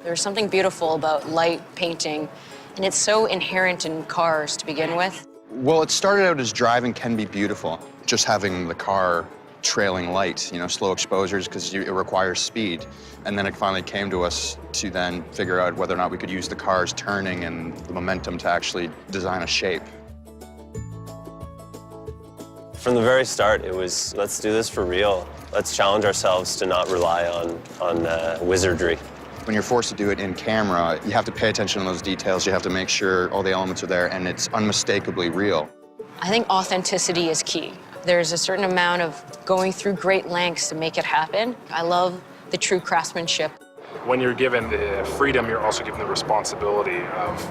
There's something beautiful about light painting, and it's so inherent in cars to begin with. Well, it started out as driving can be beautiful. Just having the car trailing light, slow exposures, because it requires speed. And then it finally came to us to then figure out whether or not we could use the cars turning and the momentum to actually design a shape. From the very start, it was, let's do this for real. Let's challenge ourselves to not rely on wizardry. When you're forced to do it in camera, you have to pay attention to those details. You have to make sure all the elements are there, and it's unmistakably real. I think authenticity is key. There's a certain amount of going through great lengths to make it happen. I love the true craftsmanship. When you're given the freedom, you're also given the responsibility of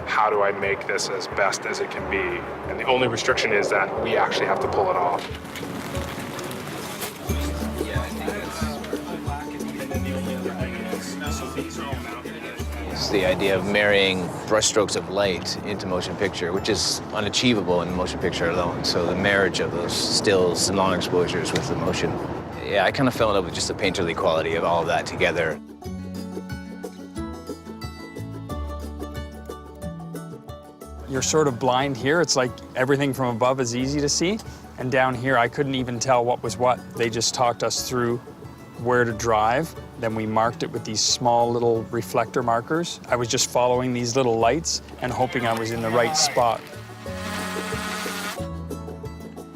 how do I make this as best as it can be? And the only restriction is that we actually have to pull it off. It's the idea of marrying brushstrokes of light into motion picture, which is unachievable in motion picture alone. So the marriage of those stills and long exposures with the motion. Yeah, I kind of fell in love with just the painterly quality of all of that together. You're sort of blind here. It's like everything from above is easy to see. And down here, I couldn't even tell what was what. They just talked us through where to drive. Then we marked it with these small little reflector markers. I was just following these little lights and hoping I was in the right spot.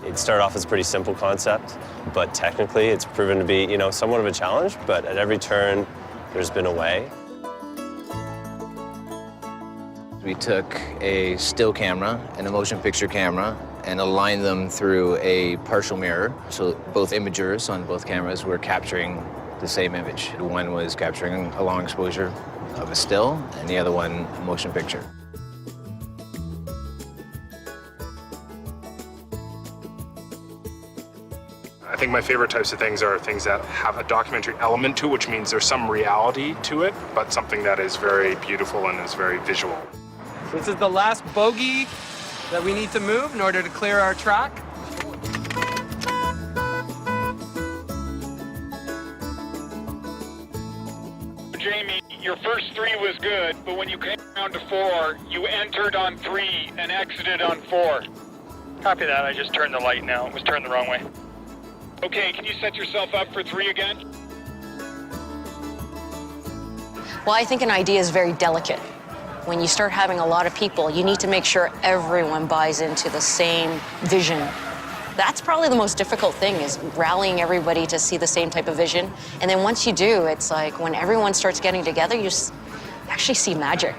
It started off as a pretty simple concept, but technically it's proven to be, somewhat of a challenge, but at every turn, there's been a way. We took a still camera and a motion picture camera and aligned them through a partial mirror. So both imagers on both cameras were capturing the same image. One was capturing a long exposure of a still, and the other one a motion picture. I think my favorite types of things are things that have a documentary element to it, which means there's some reality to it, but something that is very beautiful and is very visual. This is the last bogey that we need to move in order to clear our track. Jamie, your first 3 was good, but when you came down to 4, you entered on 3 and exited on 4. Copy that. I just turned the light now. It was turned the wrong way. Okay, can you set yourself up for 3 again? Well, I think an idea is very delicate. When you start having a lot of people, you need to make sure everyone buys into the same vision. That's probably the most difficult thing, is rallying everybody to see the same type of vision. And then once you do, it's like when everyone starts getting together, you actually see magic.